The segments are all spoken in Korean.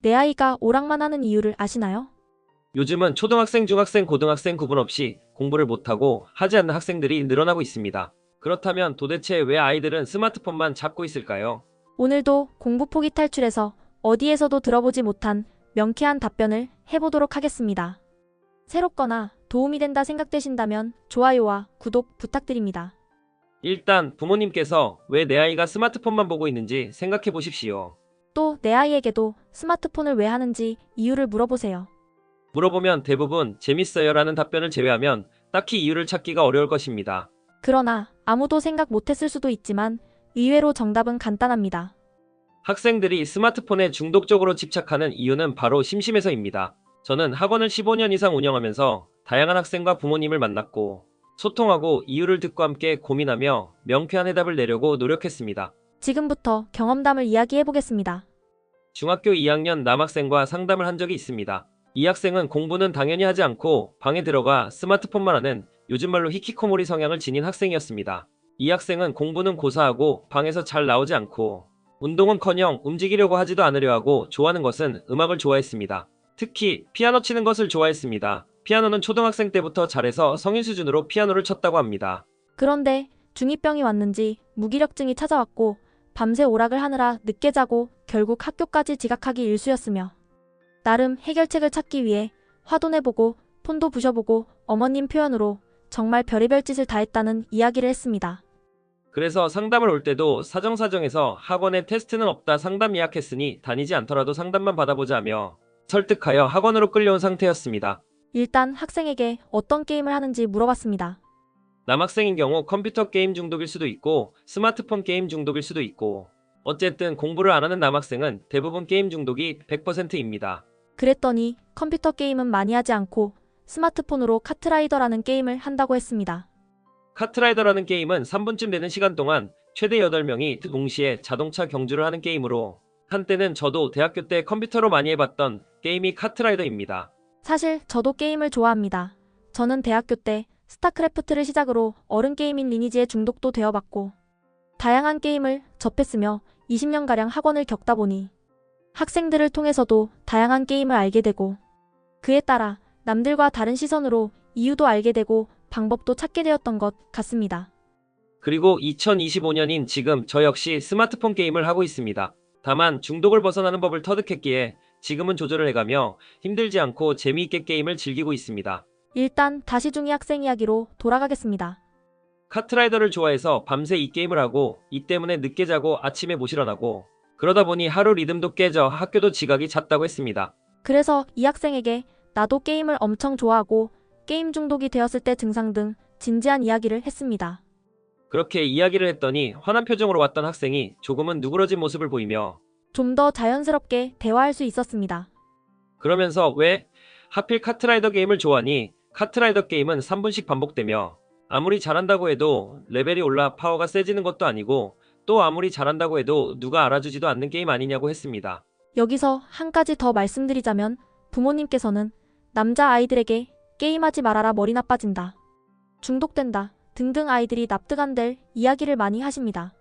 내 아이가 오락만 하는 이유를 아시나요? 요즘은 초등학생, 중학생, 고등학생 구분 없이 공부를 못하고 하지 않는 학생들이 늘어나고 있습니다. 그렇다면 도대체 왜 아이들은 스마트폰만 잡고 있을까요? 오늘도 공부 포기 탈출해서 어디에서도 들어보지 못한 명쾌한 답변을 해보도록 하겠습니다. 새롭거나 도움이 된다 생각되신다면 좋아요와 구독 부탁드립니다. 일단 부모님께서 왜 내 아이가 스마트폰만 보고 있는지 생각해 보십시오. 또 내 아이에게도 스마트폰을 왜 하는지 이유를 물어보세요. 물어보면 대부분 재밌어요 라는 답변을 제외하면 딱히 이유를 찾기가 어려울 것입니다. 그러나 아무도 생각 못했을 수도 있지만 의외로 정답은 간단합니다. 학생들이 스마트폰에 중독적으로 집착하는 이유는 바로 심심해서입니다. 저는 학원을 15년 이상 운영하면서 다양한 학생과 부모님을 만났고 소통하고 이유를 듣고 함께 고민하며 명쾌한 해답을 내려고 노력했습니다. 지금부터 경험담을 이야기해보겠습니다. 중학교 2학년 남학생과 상담을 한 적이 있습니다. 이 학생은 공부는 당연히 하지 않고 방에 들어가 스마트폰만 하는 요즘 말로 히키코모리 성향을 지닌 학생이었습니다. 이 학생은 공부는 고사하고 방에서 잘 나오지 않고 운동은커녕 움직이려고 하지도 않으려 하고 좋아하는 것은 음악을 좋아했습니다. 특히 피아노 치는 것을 좋아했습니다. 피아노는 초등학생 때부터 잘해서 성인 수준으로 피아노를 쳤다고 합니다. 그런데 중2병이 왔는지 무기력증이 찾아왔고 밤새 오락을 하느라 늦게 자고 결국 학교까지 지각하기 일쑤였으며 나름 해결책을 찾기 위해 화도 내보고 폰도 부셔보고 어머님 표현으로 정말 별의별 짓을 다 했다는 이야기를 했습니다. 그래서 상담을 올 때도 사정사정해서 학원에 테스트는 없다 상담 예약했으니 다니지 않더라도 상담만 받아보자 며 설득하여 학원으로 끌려온 상태였습니다. 일단 학생에게 어떤 게임을 하는지 물어봤습니다. 남학생인 경우 컴퓨터 게임 중독일 수도 있고 스마트폰 게임 중독일 수도 있고 어쨌든 공부를 안 하는 남학생은 대부분 게임 중독이 100%입니다. 그랬더니 컴퓨터 게임은 많이 하지 않고 스마트폰으로 카트라이더라는 게임을 한다고 했습니다. 카트라이더라는 게임은 3분쯤 되는 시간 동안 최대 8명이 동시에 자동차 경주를 하는 게임으로 한때는 저도 대학교 때 컴퓨터로 많이 해봤던 게임이 카트라이더입니다. 사실 저도 게임을 좋아합니다. 저는 대학교 때 스타크래프트를 시작으로 어른 게임인 리니지에 중독도 되어봤고 다양한 게임을 접했으며 20년가량 학원을 겪다 보니 학생들을 통해서도 다양한 게임을 알게 되고 그에 따라 남들과 다른 시선으로 이유도 알게 되고 방법도 찾게 되었던 것 같습니다. 그리고 2025년인 지금 저 역시 스마트폰 게임을 하고 있습니다. 다만 중독을 벗어나는 법을 터득했기에 지금은 조절을 해가며 힘들지 않고 재미있게 게임을 즐기고 있습니다. 일단 다시 중2 학생 이야기로 돌아가겠습니다. 카트라이더를 좋아해서 밤새 이 게임을 하고 이 때문에 늦게 자고 아침에 못 일어나고 그러다 보니 하루 리듬도 깨져 학교도 지각이 잦다고 했습니다. 그래서 이 학생에게 나도 게임을 엄청 좋아하고 게임 중독이 되었을 때 증상 등 진지한 이야기를 했습니다. 그렇게 이야기를 했더니 화난 표정으로 왔던 학생이 조금은 누그러진 모습을 보이며 좀 더 자연스럽게 대화할 수 있었습니다. 그러면서 왜 하필 카트라이더 게임을 좋아하니? 카트라이더 게임은 3분씩 반복되며 아무리 잘한다고 해도 레벨이 올라 파워가 세지는 것도 아니고 또 아무리 잘한다고 해도 누가 알아주지도 않는 게임 아니냐고 했습니다. 여기서 한 가지 더 말씀드리자면 부모님께서는 남자 아이들에게 게임하지 말아라 머리 나빠진다, 중독된다 등등 아이들이 납득 안 될 이야기를 많이 하십니다.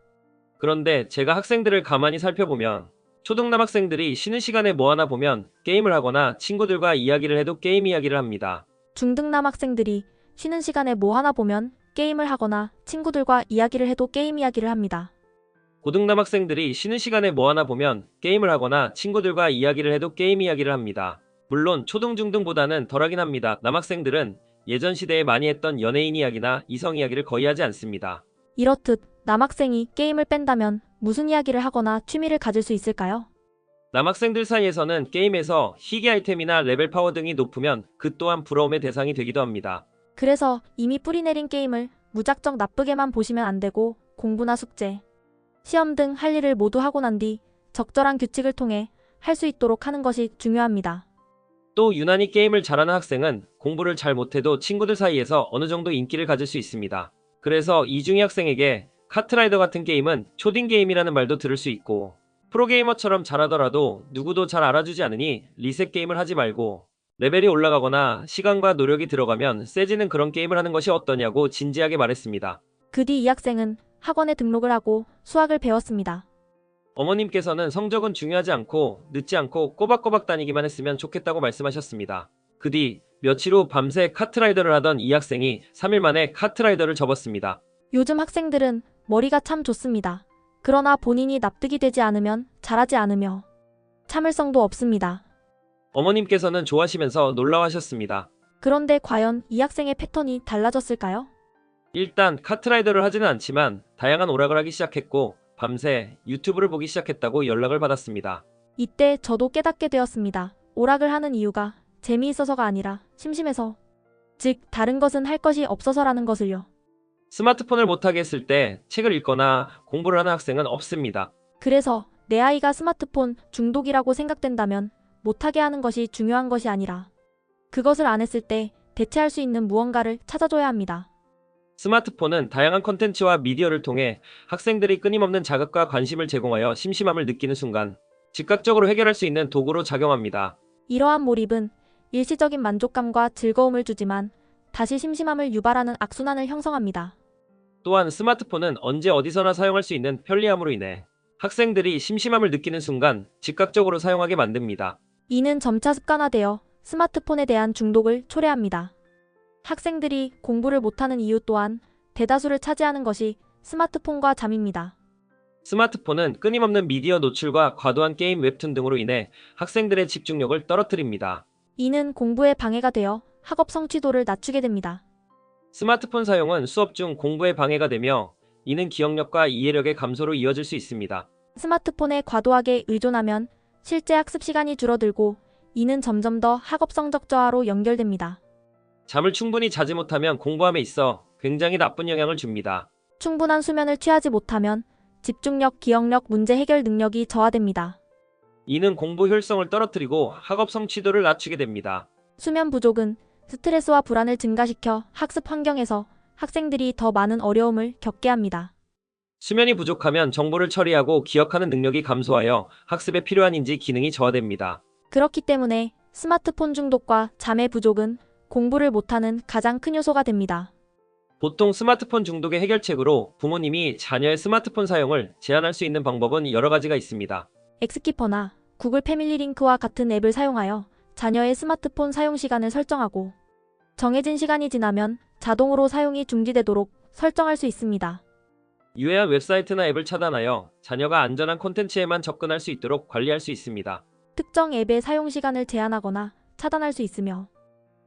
그런데 제가 학생들을 가만히 살펴보면 초등남학생들이 쉬는 시간에 뭐 하나 보면 게임을 하거나 친구들과 이야기를 해도 게임 이야기를 합니다. 중등남 학생들이 쉬는 시간에 뭐 하나 보면 게임을 하거나 친구들과 이야기를 해도 게임 이야기를 합니다. 고등남학생들이 쉬는 시간에 뭐 하나 보면 게임을 하거나 친구들과 이야기를 해도 게임 이야기를 합니다. 물론 초등 중등보다는 덜하긴 합니다. 남학생들은 예전 시대에 많이 했던 연예인 이야기나 이성 이야기를 거의 하지 않습니다. 이렇듯 남학생이 게임을 뺀다면 무슨 이야기를 하거나 취미를 가질 수 있을까요? 남학생들 사이에서는 게임에서 희귀 아이템이나 레벨 파워 등이 높으면 그 또한 부러움의 대상이 되기도 합니다. 그래서 이미 뿌리내린 게임을 무작정 나쁘게만 보시면 안 되고 공부나 숙제, 시험 등 할 일을 모두 하고 난 뒤 적절한 규칙을 통해 할 수 있도록 하는 것이 중요합니다. 또 유난히 게임을 잘하는 학생은 공부를 잘 못해도 친구들 사이에서 어느 정도 인기를 가질 수 있습니다. 그래서 이중이 학생에게 카트라이더 같은 게임은 초딩 게임이라는 말도 들을 수 있고 프로게이머처럼 잘하더라도 누구도 잘 알아주지 않으니 리셋 게임을 하지 말고 레벨이 올라가거나 시간과 노력이 들어가면 세지는 그런 게임을 하는 것이 어떠냐고 진지하게 말했습니다. 그 뒤 이 학생은 학원에 등록을 하고 수학을 배웠습니다. 어머님께서는 성적은 중요하지 않고 늦지 않고 꼬박꼬박 다니기만 했으면 좋겠다고 말씀하셨습니다. 그 뒤 며칠 후 밤새 카트라이더를 하던 이 학생이 3일 만에 카트라이더를 접었습니다. 요즘 학생들은 머리가 참 좋습니다. 그러나 본인이 납득이 되지 않으면 잘하지 않으며 참을성도 없습니다. 어머님께서는 좋아하시면서 놀라워하셨습니다. 그런데 과연 이 학생의 패턴이 달라졌을까요? 일단 카트라이더를 하지는 않지만 다양한 오락을 하기 시작했고 밤새 유튜브를 보기 시작했다고 연락을 받았습니다. 이때 저도 깨닫게 되었습니다. 오락을 하는 이유가 재미있어서가 아니라 심심해서, 즉 다른 것은 할 것이 없어서라는 것을요. 스마트폰을 못하게 했을 때 책을 읽거나 공부를 하는 학생은 없습니다. 그래서 내 아이가 스마트폰 중독이라고 생각된다면 못하게 하는 것이 중요한 것이 아니라 그것을 안 했을 때 대체할 수 있는 무언가를 찾아줘야 합니다. 스마트폰은 다양한 콘텐츠와 미디어를 통해 학생들이 끊임없는 자극과 관심을 제공하여 심심함을 느끼는 순간 즉각적으로 해결할 수 있는 도구로 작용합니다. 이러한 몰입은 일시적인 만족감과 즐거움을 주지만 다시 심심함을 유발하는 악순환을 형성합니다. 또한 스마트폰은 언제 어디서나 사용할 수 있는 편리함으로 인해 학생들이 심심함을 느끼는 순간 즉각적으로 사용하게 만듭니다. 이는 점차 습관화되어 스마트폰에 대한 중독을 초래합니다. 학생들이 공부를 못하는 이유 또한 대다수를 차지하는 것이 스마트폰과 잠입니다. 스마트폰은 끊임없는 미디어 노출과 과도한 게임 웹툰 등으로 인해 학생들의 집중력을 떨어뜨립니다. 이는 공부에 방해가 되어 학업 성취도를 낮추게 됩니다. 스마트폰 사용은 수업 중 공부에 방해가 되며 이는 기억력과 이해력의 감소로 이어질 수 있습니다. 스마트폰에 과도하게 의존하면 실제 학습 시간이 줄어들고 이는 점점 더 학업 성적 저하로 연결됩니다. 잠을 충분히 자지 못하면 공부함에 있어 굉장히 나쁜 영향을 줍니다. 충분한 수면을 취하지 못하면 집중력, 기억력, 문제 해결 능력이 저하됩니다. 이는 공부 효율성을 떨어뜨리고 학업 성취도를 낮추게 됩니다. 수면 부족은 스트레스와 불안을 증가시켜 학습 환경에서 학생들이 더 많은 어려움을 겪게 합니다. 수면이 부족하면 정보를 처리하고 기억하는 능력이 감소하여 학습에 필요한 인지 기능이 저하됩니다. 그렇기 때문에 스마트폰 중독과 잠의 부족은 공부를 못하는 가장 큰 요소가 됩니다. 보통 스마트폰 중독의 해결책으로 부모님이 자녀의 스마트폰 사용을 제한할 수 있는 방법은 여러 가지가 있습니다. 엑스키퍼나 구글 패밀리 링크와 같은 앱을 사용하여 자녀의 스마트폰 사용 시간을 설정하고 정해진 시간이 지나면 자동으로 사용이 중지되도록 설정할 수 있습니다. 유해한 웹사이트나 앱을 차단하여 자녀가 안전한 콘텐츠에만 접근할 수 있도록 관리할 수 있습니다. 특정 앱의 사용 시간을 제한하거나 차단할 수 있으며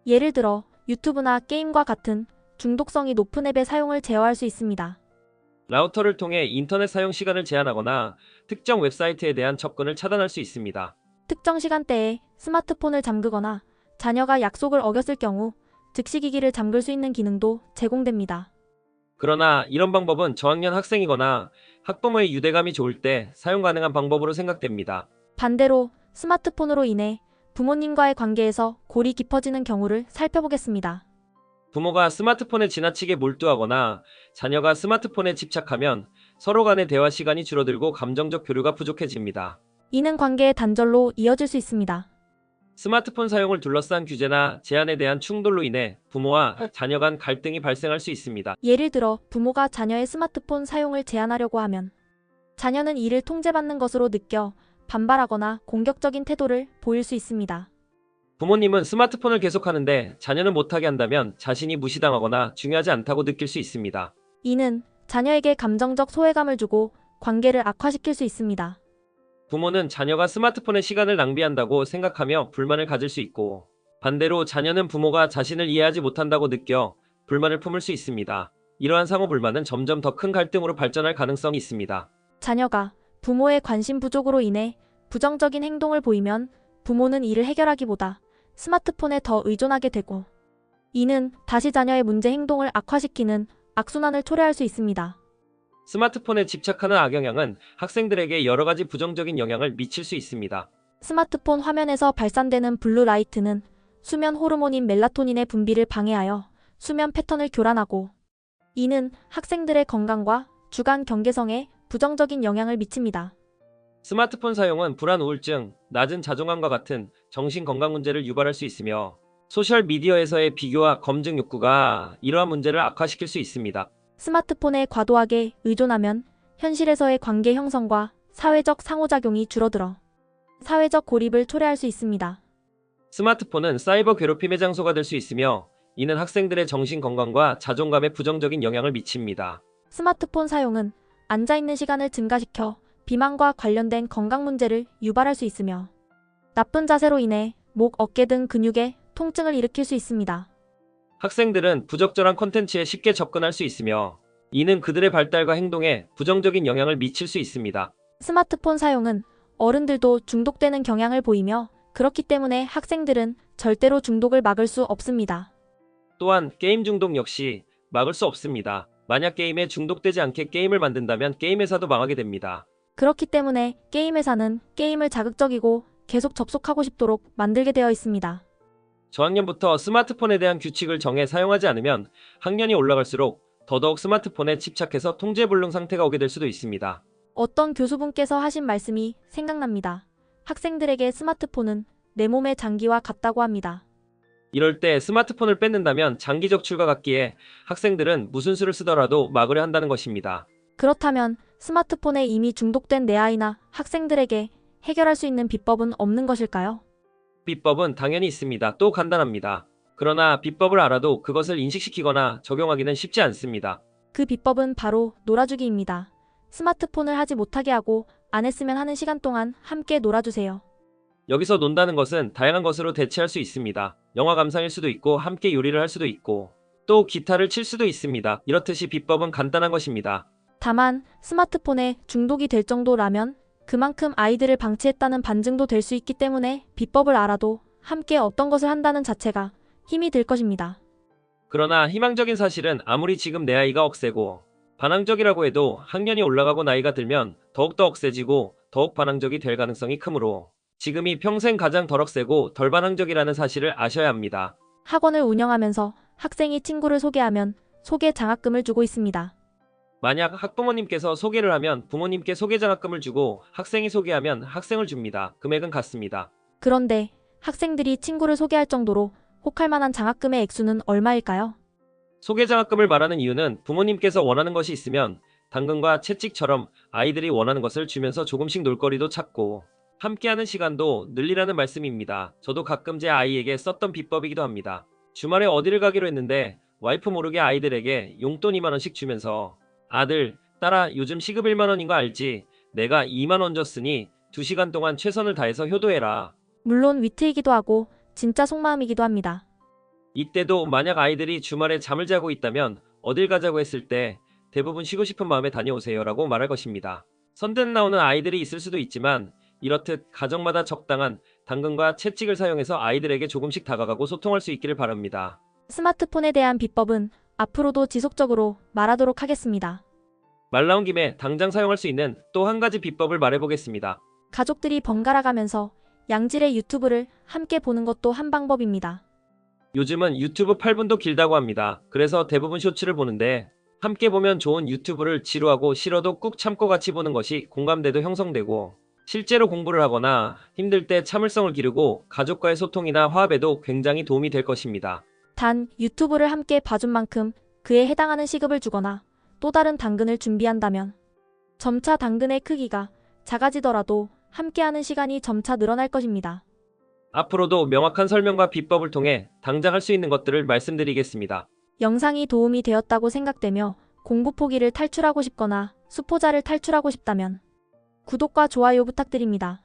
예를 들어 유튜브나 게임과 같은 중독성이 높은 앱의 사용을 제어할 수 있습니다. 라우터를 통해 인터넷 사용 시간을 제한하거나 특정 웹사이트에 대한 접근을 차단할 수 있습니다. 특정 시간대에 스마트폰을 잠그거나 자녀가 약속을 어겼을 경우 즉시 기기를 잠글 수 있는 기능도 제공됩니다. 그러나 이런 방법은 저학년 학생이거나 학부모의 유대감이 좋을 때 사용 가능한 방법으로 생각됩니다. 반대로 스마트폰으로 인해 부모님과의 관계에서 골이 깊어지는 경우를 살펴보겠습니다. 부모가 스마트폰에 지나치게 몰두하거나 자녀가 스마트폰에 집착하면 서로 간의 대화 시간이 줄어들고 감정적 교류가 부족해집니다. 이는 관계의 단절로 이어질 수 있습니다. 스마트폰 사용을 둘러싼 규제나 제한에 대한 충돌로 인해 부모와 자녀 간 갈등이 발생할 수 있습니다. 예를 들어 부모가 자녀의 스마트폰 사용을 제한하려고 하면 자녀는 이를 통제받는 것으로 느껴 반발하거나 공격적인 태도를 보일 수 있습니다. 부모님은 스마트폰을 계속하는데 자녀는 못하게 한다면 자신이 무시당하거나 중요하지 않다고 느낄 수 있습니다. 이는 자녀에게 감정적 소외감을 주고 관계를 악화시킬 수 있습니다. 부모는 자녀가 스마트폰에 시간을 낭비한다고 생각하며 불만을 가질 수 있고 반대로 자녀는 부모가 자신을 이해하지 못한다고 느껴 불만을 품을 수 있습니다. 이러한 상호 불만은 점점 더 큰 갈등으로 발전할 가능성이 있습니다. 자녀가 부모의 관심 부족으로 인해 부정적인 행동을 보이면 부모는 이를 해결하기보다 스마트폰에 더 의존하게 되고 이는 다시 자녀의 문제 행동을 악화시키는 악순환을 초래할 수 있습니다. 스마트폰에 집착하는 악영향은 학생들에게 여러 가지 부정적인 영향을 미칠 수 있습니다. 스마트폰 화면에서 발산되는 블루라이트는 수면 호르몬인 멜라토닌의 분비를 방해하여 수면 패턴을 교란하고 이는 학생들의 건강과 주간 경계성에 부정적인 영향을 미칩니다. 스마트폰 사용은 불안, 우울증, 낮은 자존감과 같은 정신건강 문제를 유발할 수 있으며 소셜미디어에서의 비교와 검증 욕구가 이러한 문제를 악화시킬 수 있습니다. 스마트폰에 과도하게 의존하면 현실에서의 관계 형성과 사회적 상호작용이 줄어들어 사회적 고립을 초래할 수 있습니다. 스마트폰은 사이버 괴롭힘의 장소가 될 수 있으며 이는 학생들의 정신 건강과 자존감에 부정적인 영향을 미칩니다. 스마트폰 사용은 앉아있는 시간을 증가시켜 비만과 관련된 건강 문제를 유발할 수 있으며 나쁜 자세로 인해 목, 어깨 등 근육에 통증을 일으킬 수 있습니다. 학생들은 부적절한 콘텐츠에 쉽게 접근할 수 있으며 이는 그들의 발달과 행동에 부정적인 영향을 미칠 수 있습니다. 스마트폰 사용은 어른들도 중독되는 경향을 보이며 그렇기 때문에 학생들은 절대로 중독을 막을 수 없습니다. 또한 게임 중독 역시 막을 수 없습니다. 만약 게임에 중독되지 않게 게임을 만든다면 게임 회사도 망하게 됩니다. 그렇기 때문에 게임 회사는 게임을 자극적이고 계속 접속하고 싶도록 만들게 되어 있습니다. 저학년부터 스마트폰에 대한 규칙을 정해 사용하지 않으면 학년이 올라갈수록 더더욱 스마트폰에 집착해서 통제불능 상태가 오게 될 수도 있습니다. 어떤 교수분께서 하신 말씀이 생각납니다. 학생들에게 스마트폰은 내 몸의 장기와 같다고 합니다. 이럴 때 스마트폰을 뺏는다면 장기 적출과 같기에 학생들은 무슨 수를 쓰더라도 막으려 한다는 것입니다. 그렇다면 스마트폰에 이미 중독된 내 아이나 학생들에게 해결할 수 있는 비법은 없는 것일까요? 비법은 당연히 있습니다. 또 간단합니다. 그러나 비법을 알아도 그것을 인식시키거나 적용하기는 쉽지 않습니다. 그 비법은 바로 놀아주기입니다. 스마트폰을 하지 못하게 하고 안 했으면 하는 시간 동안 함께 놀아주세요. 여기서 논다는 것은 다양한 것으로 대체할 수 있습니다. 영화 감상일 수도 있고 함께 요리를 할 수도 있고 또 기타를 칠 수도 있습니다. 이렇듯이 비법은 간단한 것입니다. 다만 스마트폰에 중독이 될 정도라면 그만큼 아이들을 방치했다는 반증도 될 수 있기 때문에 비법을 알아도 함께 어떤 것을 한다는 자체가 힘이 될 것입니다. 그러나 희망적인 사실은 아무리 지금 내 아이가 억세고 반항적이라고 해도 학년이 올라가고 나이가 들면 더욱더 억세지고 더욱 반항적이 될 가능성이 크므로 지금이 평생 가장 덜 억세고 덜 반항적이라는 사실을 아셔야 합니다. 학원을 운영하면서 학생이 친구를 소개하면 소개 장학금을 주고 있습니다. 만약 학부모님께서 소개를 하면 부모님께 소개 장학금을 주고 학생이 소개하면 학생을 줍니다. 금액은 같습니다. 그런데 학생들이 친구를 소개할 정도로 혹할 만한 장학금의 액수는 얼마일까요? 소개 장학금을 말하는 이유는 부모님께서 원하는 것이 있으면 당근과 채찍처럼 아이들이 원하는 것을 주면서 조금씩 놀거리도 찾고 함께하는 시간도 늘리라는 말씀입니다. 저도 가끔 제 아이에게 썼던 비법이기도 합니다. 주말에 어디를 가기로 했는데 와이프 모르게 아이들에게 용돈 2만 원씩 주면서 아들, 딸아 요즘 시급 1만 원인 거 알지? 내가 2만 원 줬으니 2시간 동안 최선을 다해서 효도해라. 물론 위트이기도 하고 진짜 속마음이기도 합니다. 이때도 만약 아이들이 주말에 잠을 자고 있다면 어딜 가자고 했을 때 대부분 쉬고 싶은 마음에 다녀오세요 라고 말할 것입니다. 선뜻 나오는 아이들이 있을 수도 있지만 이렇듯 가정마다 적당한 당근과 채찍을 사용해서 아이들에게 조금씩 다가가고 소통할 수 있기를 바랍니다. 스마트폰에 대한 비법은 앞으로도 지속적으로 말하도록 하겠습니다. 말 나온 김에 당장 사용할 수 있는 또 한 가지 비법을 말해보겠습니다. 가족들이 번갈아 가면서 양질의 유튜브를 함께 보는 것도 한 방법입니다. 요즘은 유튜브 8분도 길다고 합니다. 그래서 대부분 쇼츠를 보는데 함께 보면 좋은 유튜브를 지루하고 싫어도 꾹 참고 같이 보는 것이 공감대도 형성되고 실제로 공부를 하거나 힘들 때 참을성을 기르고 가족과의 소통이나 화합에도 굉장히 도움이 될 것입니다. 단 유튜브를 함께 봐준 만큼 그에 해당하는 시급을 주거나 또 다른 당근을 준비한다면 점차 당근의 크기가 작아지더라도 함께하는 시간이 점차 늘어날 것입니다. 앞으로도 명확한 설명과 비법을 통해 당장 할 수 있는 것들을 말씀드리겠습니다. 영상이 도움이 되었다고 생각되며 공부 포기를 탈출하고 싶거나 수포자를 탈출하고 싶다면 구독과 좋아요 부탁드립니다.